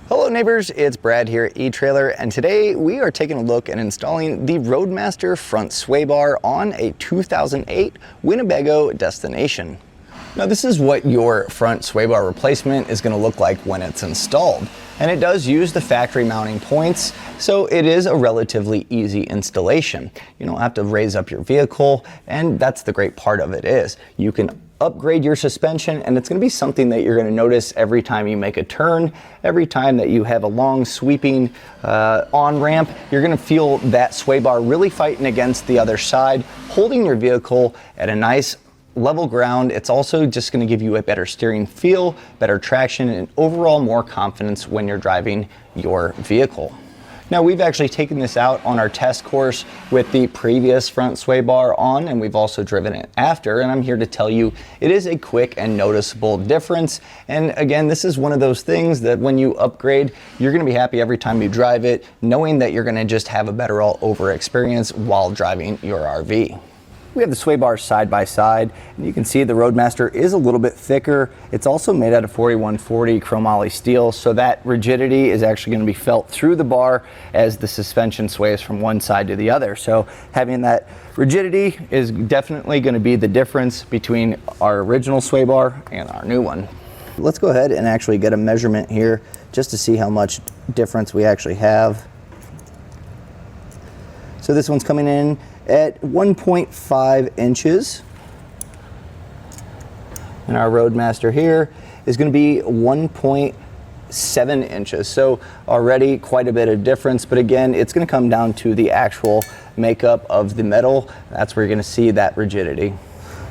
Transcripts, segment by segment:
Hello neighbors, it's Brad here at eTrailer, and today we are taking a look at installing the Roadmaster front sway bar on a 2008 Winnebago Destination. Now this is what your front sway bar replacement is going to look like when it's installed. And it does use the factory mounting points, so it is a relatively easy installation. You don't have to raise up your vehicle, and that's the great part of it is you can upgrade your suspension, and it's going to be something that you're going to notice every time you make a turn, every time that you have a long sweeping on-ramp. You're going to feel that sway bar really fighting against the other side, holding your vehicle at a nice level ground. It's also just going to give you a better steering feel, better traction, and overall more confidence when you're driving your vehicle. Now we've actually taken this out on our test course with the previous front sway bar on, and we've also driven it after, and I'm here to tell you it is a quick and noticeable difference. And again, this is one of those things that when you upgrade, you're going to be happy every time you drive it, knowing that you're going to just have a better all-over experience while driving your RV. We have the sway bars side by side, and you can see the Roadmaster is a little bit thicker. It's also made out of 4140 chromoly steel, so that rigidity is actually going to be felt through the bar as the suspension sways from one side to the other. So having that rigidity is definitely going to be the difference between our original sway bar and our new one. Let's go ahead and actually get a measurement here just to see how much difference we actually have. So this one's coming in at 1.5 inches. And our Roadmaster here is going to be 1.7 inches. So already quite a bit of difference, but again, it's going to come down to the actual makeup of the metal. That's where you're going to see that rigidity.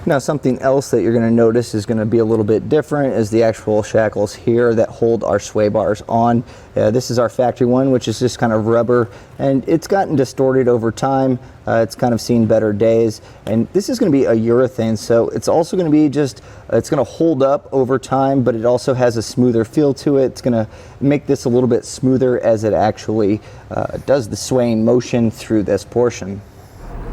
Now something else that you're going to notice is going to be a little bit different is the actual shackles here that hold our sway bars on. This is our factory one, which is just kind of rubber, and it's gotten distorted over time. It's kind of seen better days, and this is going to be a urethane, so it's also going to be just, it's going to hold up over time, but it also has a smoother feel to it. It's going to make this a little bit smoother as it actually does the swaying motion through this portion.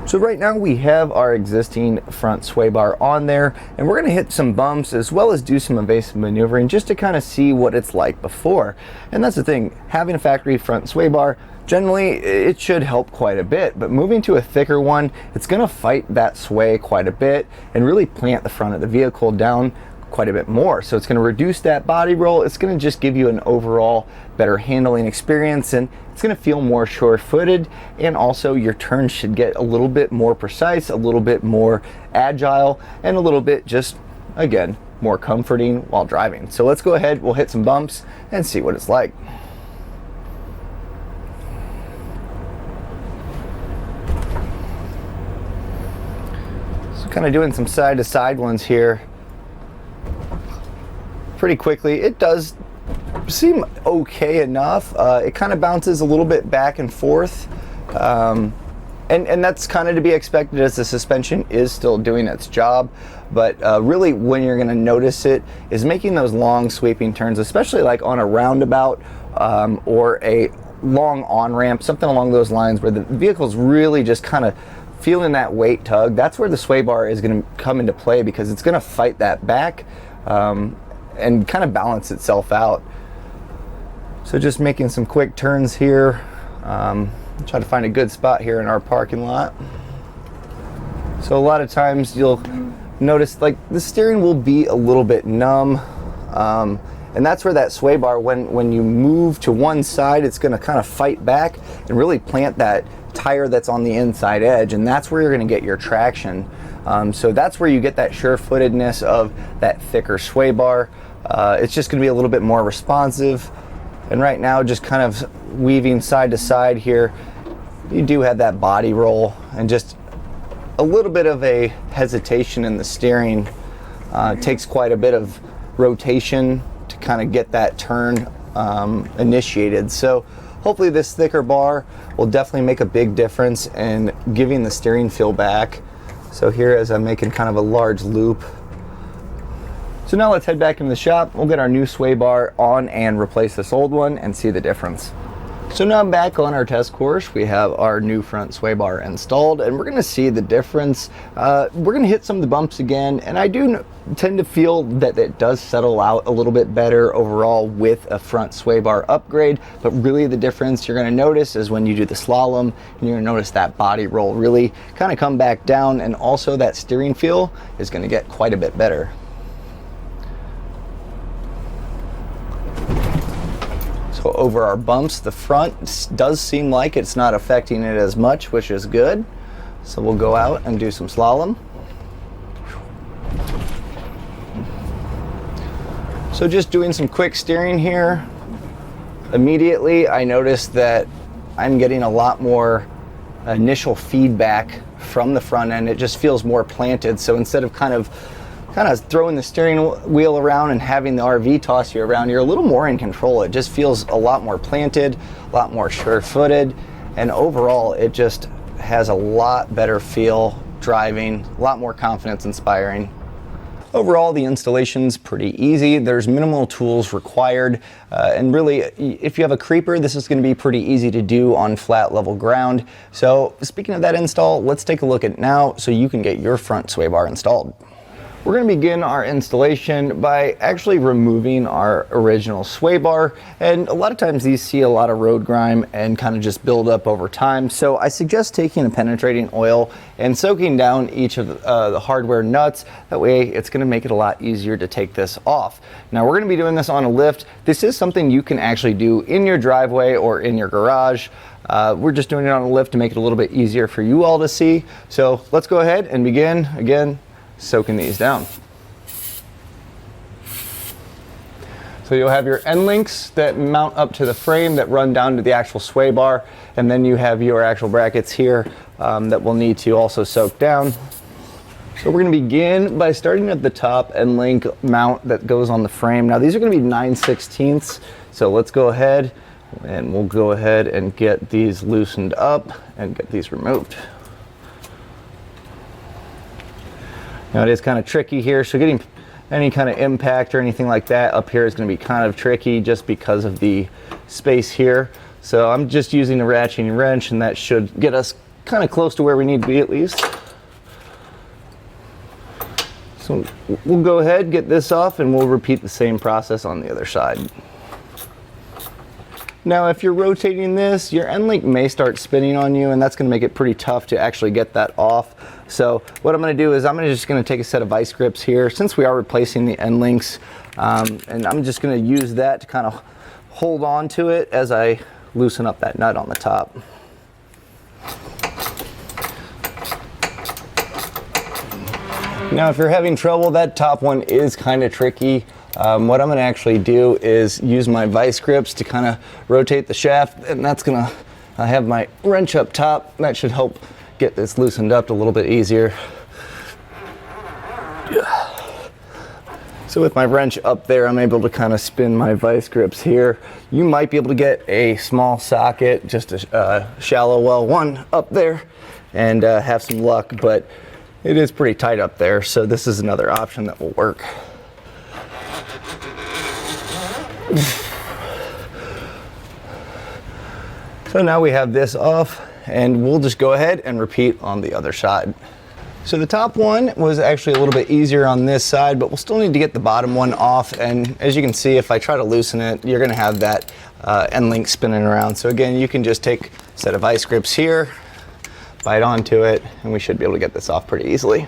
So right now we have our existing front sway bar on there, and we're going to hit some bumps as well as do some evasive maneuvering just to kind of see what it's like before. And that's the thing, having a factory front sway bar, generally it should help quite a bit, but moving to a thicker one, it's going to fight that sway quite a bit and really plant the front of the vehicle down quite a bit more. So it's going to reduce that body roll. It's going to just give you an overall better handling experience, and it's going to feel more sure-footed, and also your turns should get a little bit more precise, a little bit more agile, and a little bit just, again, more comforting while driving. So let's go ahead, we'll hit some bumps and see what it's like. So kind of doing some side-to-side ones here pretty quickly. It does seem okay enough. It kind of bounces a little bit back and forth, and that's kind of to be expected as the suspension is still doing its job. But really when you're going to notice it is making those long sweeping turns, especially like on a roundabout or a long on-ramp, something along those lines where the vehicle's really just kind of feeling that weight tug. That's where the sway bar is going to come into play, because it's going to fight that back and kind of balance itself out. So just making some quick turns here. Try to find a good spot here in our parking lot. So a lot of times you'll notice like the steering will be a little bit numb, and that's where that sway bar, when you move to one side, it's going to kind of fight back and really plant that tire that's on the inside edge, and that's where you're going to get your traction. So that's where you get that sure-footedness of that thicker sway bar. It's just going to be a little bit more responsive. And right now, just kind of weaving side to side here, you do have that body roll and just a little bit of a hesitation in the steering. It takes quite a bit of rotation to kind of get that turn initiated. So hopefully this thicker bar will definitely make a big difference in giving the steering feel back. So here, as I'm making kind of a large loop. So now let's head back into the shop. We'll get our new sway bar on and replace this old one and see the difference. So now I'm back on our test course. We have our new front sway bar installed, and we're going to see the difference. We're going to hit some of the bumps again, and I do tend to feel that it does settle out a little bit better overall with a front sway bar upgrade, but really the difference you're going to notice is when you do the slalom, and you're going to notice that body roll really kind of come back down, and also that steering feel is going to get quite a bit better. So over our bumps, the front does seem like it's not affecting it as much, which is good. So we'll go out and do some slalom. So just doing some quick steering here. Immediately I noticed that I'm getting a lot more initial feedback from the front end. It just feels more planted. So instead of kind of throwing the steering wheel around and having the RV toss you around, you're a little more in control. It just feels a lot more planted, a lot more sure-footed, and overall it just has a lot better feel driving, a lot more confidence inspiring. Overall, the installation's pretty easy. There's minimal tools required, and really, if you have a creeper, this is going to be pretty easy to do on flat level ground. So speaking of that install, let's take a look at it now so you can get your front sway bar installed. We're going to begin our installation by actually removing our original sway bar, and a lot of times these see a lot of road grime and kind of just build up over time. So I suggest taking a penetrating oil and soaking down each of the hardware nuts. That way it's going to make it a lot easier to take this off. Now we're going to be doing this on a lift. This is something you can actually do in your driveway or in your garage. We're just doing it on a lift to make it a little bit easier for you all to see. So let's go ahead and begin again soaking these down. So you'll have your end links that mount up to the frame that run down to the actual sway bar, and then you have your actual brackets here that we'll need to also soak down. So we're going to begin by starting at the top end link mount that goes on the frame. Now these are going to be 9/16, so let's go ahead and we'll go ahead and get these loosened up and get these removed. Now it is kind of tricky here, so getting any kind of impact or anything like that up here is going to be kind of tricky just because of the space here. So I'm just using a ratcheting wrench, and that should get us kind of close to where we need to be at least. So we'll go ahead, get this off, and we'll repeat the same process on the other side. Now if you're rotating this, your end link may start spinning on you, and that's going to make it pretty tough to actually get that off. So what I'm going to do is I'm just going to take a set of vice grips here, since we are replacing the end links, and I'm just going to use that to kind of hold on to it as I loosen up that nut on the top. Now if you're having trouble, that top one is kind of tricky. What I'm going to actually do is use my vice grips to kind of rotate the shaft, and that's going to, I have my wrench up top. That should help get this loosened up a little bit easier. So with my wrench up there, I'm able to kind of spin my vice grips here. You might be able to get a small socket, just a shallow well one up there, and have some luck, but it is pretty tight up there, so this is another option that will work. So now we have this off, and we'll just go ahead and repeat on the other side. So the top one was actually a little bit easier on this side, but we'll still need to get the bottom one off. And as you can see, if I try to loosen it, you're gonna have that end link spinning around. So again, you can just take a set of vice grips here, bite onto it, and we should be able to get this off pretty easily.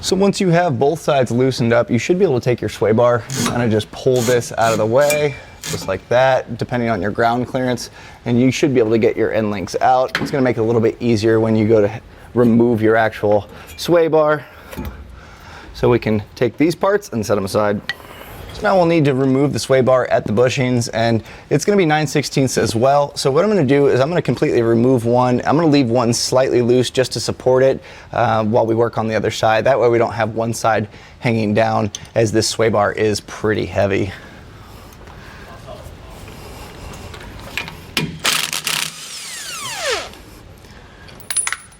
So once you have both sides loosened up, you should be able to take your sway bar and kind of just pull this out of the way, just like that, depending on your ground clearance, and you should be able to get your end links out. It's going to make it a little bit easier when you go to remove your actual sway bar. So we can take these parts and set them aside. So now we'll need to remove the sway bar at the bushings, and it's going to be 9/16 as well. So what I'm going to do is I'm going to completely remove one. I'm going to leave one slightly loose just to support it while we work on the other side. That way we don't have one side hanging down, as this sway bar is pretty heavy.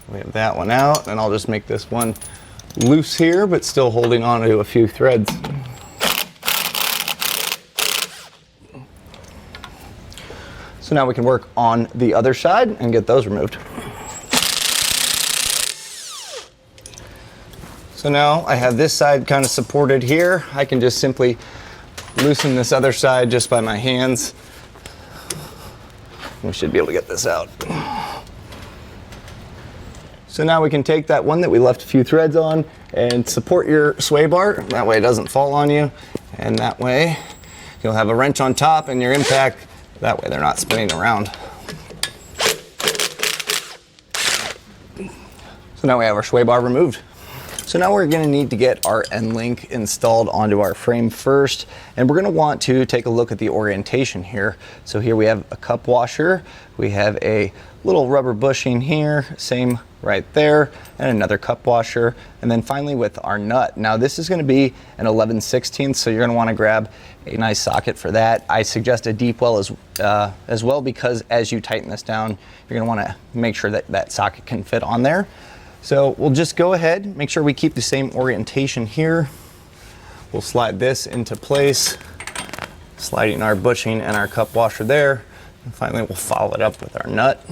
We have that one out, and I'll just make this one loose here, but still holding on to a few threads. So now we can work on the other side and get those removed. So now I have this side kind of supported here. I can just simply loosen this other side just by my hands. We should be able to get this out. So now we can take that one that we left a few threads on and support your sway bar. That way it doesn't fall on you. And that way you'll have a wrench on top and your impact. That way they're not spinning around. So now we have our sway bar removed. So now we're going to need to get our end link installed onto our frame first, and we're going to want to take a look at the orientation here. So here we have a cup washer, we have a little rubber bushing here, same right there, and another cup washer, and then finally with our nut. Now this is going to be an 11/16, so you're going to want to grab a nice socket for that. I suggest a deep well as well, because as you tighten this down, you're going to want to make sure that that socket can fit on there. So we'll just go ahead, make sure we keep the same orientation here. We'll slide this into place, sliding our bushing and our cup washer there. And finally, we'll follow it up with our nut.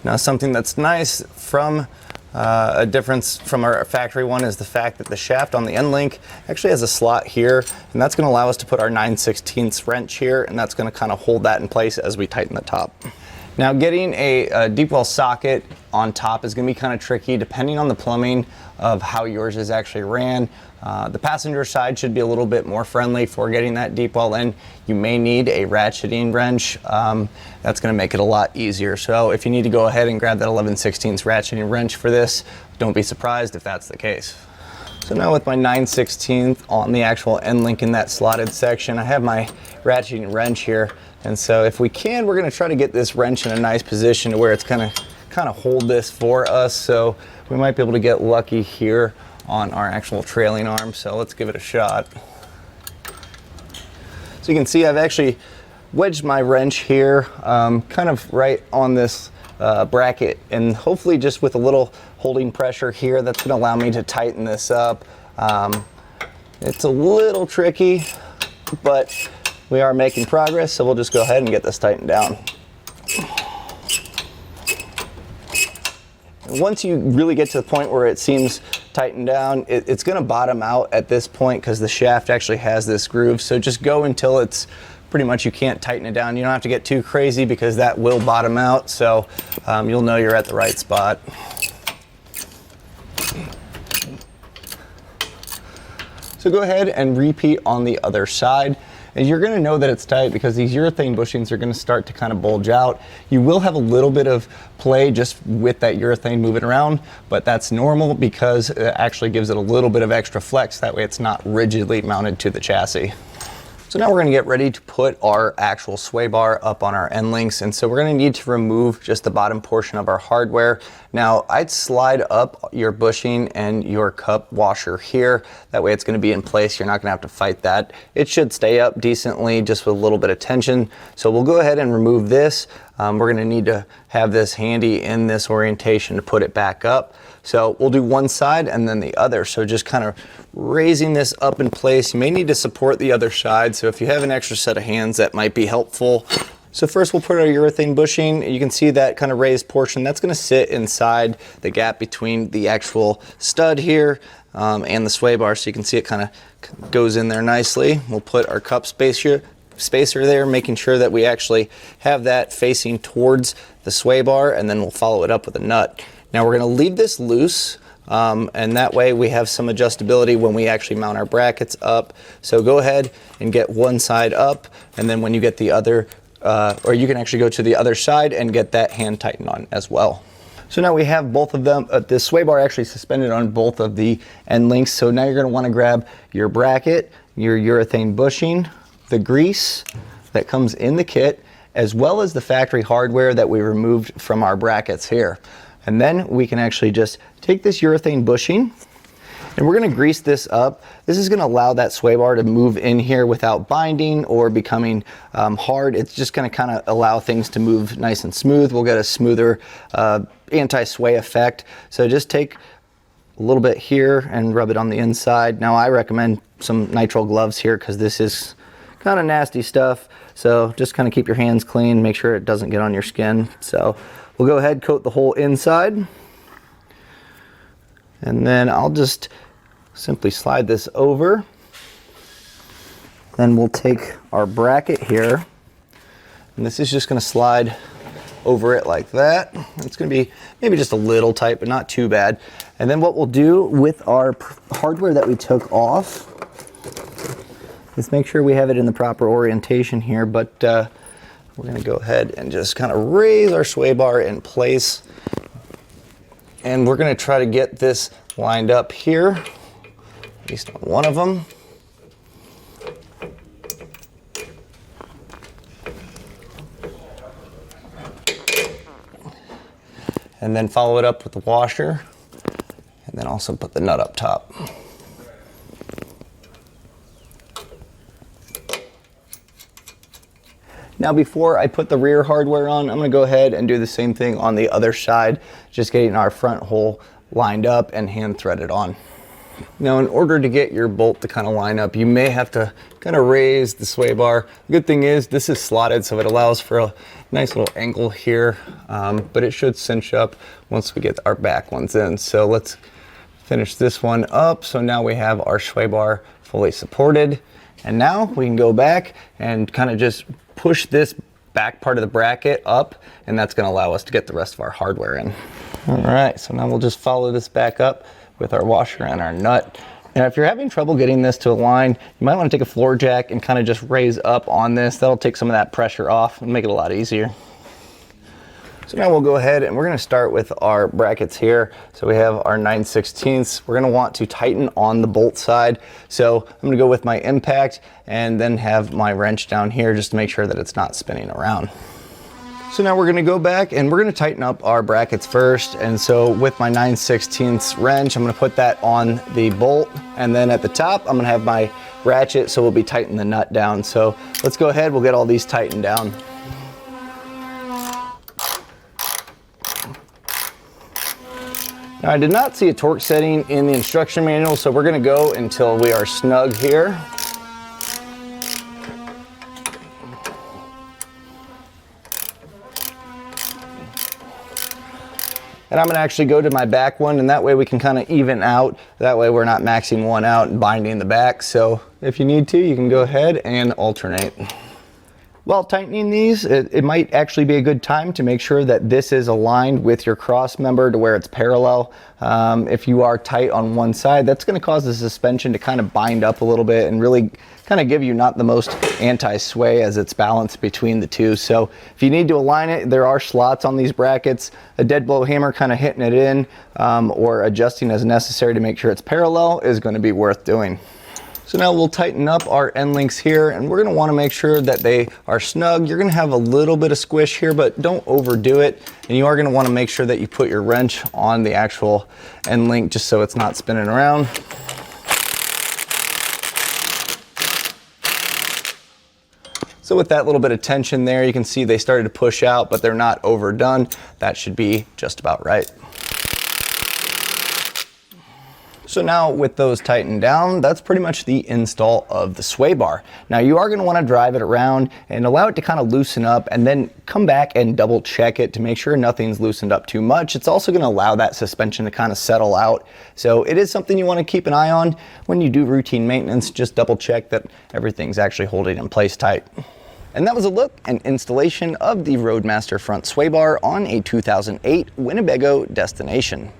Now, something that's nice from a difference from our factory one is the fact that the shaft on the end link actually has a slot here, and that's going to allow us to put our 9/16 wrench here, and that's going to kind of hold that in place as we tighten the top. Now, getting a deep well socket on top is going to be kind of tricky depending on the plumbing of how yours is actually ran. The passenger side should be a little bit more friendly for getting that deep well in. You may need a ratcheting wrench. That's going to make it a lot easier. So if you need to go ahead and grab that 11/16 ratcheting wrench for this, don't be surprised if that's the case. So now with my 9/16 on the actual end link in that slotted section, I have my ratcheting wrench here. And so if we can, we're going to try to get this wrench in a nice position to where it's going to kind of hold this for us. So we might be able to get lucky here on our actual trailing arm. So let's give it a shot. So you can see I've actually wedged my wrench here, kind of right on this bracket, and hopefully just with a little holding pressure here, that's going to allow me to tighten this up. It's a little tricky, but we are making progress, so we'll just go ahead and get this tightened down. Once you really get to the point where it seems tightened down, it's going to bottom out at this point because the shaft actually has this groove. So just go until it's pretty much you can't tighten it down. You don't have to get too crazy because that will bottom out. So you'll know you're at the right spot. So go ahead and repeat on the other side. And you're going to know that it's tight because these urethane bushings are going to start to kind of bulge out. You will have a little bit of play just with that urethane moving around, but that's normal because it actually gives it a little bit of extra flex. That way it's not rigidly mounted to the chassis. So now we're going to get ready to put our actual sway bar up on our end links, and so we're going to need to remove just the bottom portion of our hardware. Now I'd slide up your bushing and your cup washer here. That way it's going to be in place. You're not going to have to fight that. It should stay up decently just with a little bit of tension. So we'll go ahead and remove this. We're going to need to have this handy in this orientation to put it back up. So we'll do one side and then the other. So just kind of raising this up in place. You may need to support the other side. So if you have an extra set of hands, that might be helpful. So first we'll put our urethane bushing. You can see that kind of raised portion. That's going to sit inside the gap between the actual stud here and the sway bar. So you can see it kind of goes in there nicely. We'll put our cup spacer there, making sure that we actually have that facing towards the sway bar, and then we'll follow it up with a nut. Now we're going to leave this loose, and that way we have some adjustability when we actually mount our brackets up. So go ahead and get one side up, and then when you get the other, or you can actually go to the other side and get that hand tightened on as well. So now we have both of them, the sway bar actually suspended on both of the end links. So now you're going to want to grab your bracket, your urethane bushing, the grease that comes in the kit, as well as the factory hardware that we removed from our brackets here. And then we can actually just take this urethane bushing and we're going to grease this up. This is going to allow that sway bar to move in here without binding or becoming hard. It's just going to kind of allow things to move nice and smooth. We'll get a smoother anti-sway effect. So just take a little bit here and rub it on the inside. Now I recommend some nitrile gloves here because this is kind of nasty stuff. So just kind of keep your hands clean, make sure it doesn't get on your skin. So we'll go ahead, coat the whole inside. And then I'll just simply slide this over. Then we'll take our bracket here, and this is just going to slide over it like that. It's going to be maybe just a little tight, but not too bad. And then what we'll do with our hardware that we took off is make sure we have it in the proper orientation here, but we're going to go ahead and just kind of raise our sway bar in place. And we're going to try to get this lined up here, at least on one of them. And then follow it up with the washer, and then also put the nut up top. Now before I put the rear hardware on, I'm going to go ahead and do the same thing on the other side, just getting our front hole lined up and hand threaded on. Now in order to get your bolt to kind of line up, you may have to kind of raise the sway bar. The good thing is this is slotted, so it allows for a nice little angle here, but it should cinch up once we get our back ones in. So let's finish this one up. So now we have our sway bar fully supported, and now we can go back and kind of just push this back part of the bracket up, and that's going to allow us to get the rest of our hardware in. All right, so now we'll just follow this back up with our washer and our nut. And if you're having trouble getting this to align, you might want to take a floor jack and kind of just raise up on this. That'll take some of that pressure off and make it a lot easier. So now we'll go ahead and we're going to start with our brackets here. So we have our 9/16. We're going to want to tighten on the bolt side. So I'm going to go with my impact and then have my wrench down here just to make sure that it's not spinning around. So now we're going to go back and we're going to tighten up our brackets first. And so with my 9/16 wrench, I'm going to put that on the bolt, and then at the top I'm going to have my ratchet, so we'll be tightening the nut down. So let's go ahead, we'll get all these tightened down. Now I did not see a torque setting in the instruction manual, so we're going to go until we are snug here. And I'm going to actually go to my back one, and that way we can kind of even out. That way we're not maxing one out and binding the back. So if you need to, you can go ahead and alternate. While tightening these, it might actually be a good time to make sure that this is aligned with your cross member to where it's parallel. If you are tight on one side, that's going to cause the suspension to kind of bind up a little bit and really kind of give you not the most anti-sway as it's balanced between the two. So if you need to align it, there are slots on these brackets. A dead blow hammer kind of hitting it in or adjusting as necessary to make sure it's parallel is going to be worth doing. So now we'll tighten up our end links here, and we're going to want to make sure that they are snug. You're going to have a little bit of squish here, but don't overdo it. And you are going to want to make sure that you put your wrench on the actual end link just so it's not spinning around. So with that little bit of tension there, you can see they started to push out, but they're not overdone. That should be just about right. So now with those tightened down, that's pretty much the install of the sway bar. Now you are going to want to drive it around and allow it to kind of loosen up, and then come back and double check it to make sure nothing's loosened up too much. It's also going to allow that suspension to kind of settle out. So it is something you want to keep an eye on when you do routine maintenance. Just double check that everything's actually holding in place tight. And that was a look and installation of the Roadmaster front sway bar on a 2008 Winnebago Destination.